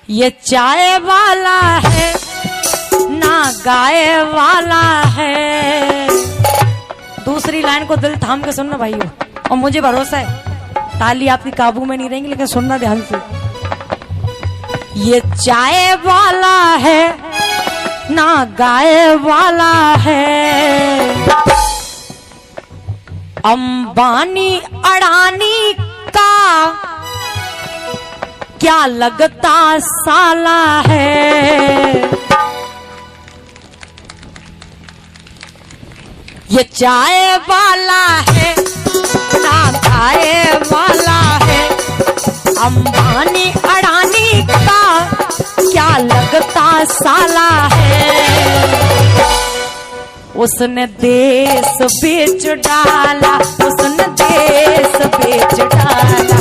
ये चाय वाला है ना गाय वाला है। दूसरी लाइन को दिल थाम के सुनना भाइयों, और मुझे भरोसा है ताली आपकी काबू में नहीं रहेंगी, लेकिन सुनना ध्यान से। ये चाय वाला है ना गाय वाला है, अंबानी अडानी का क्या लगता साला है। ये चाय वाला है ना गाय वाला है, अंबानी अडानी का क्या लगता साला है। उसने देश बेच डाला, उसने देश बेच डाला,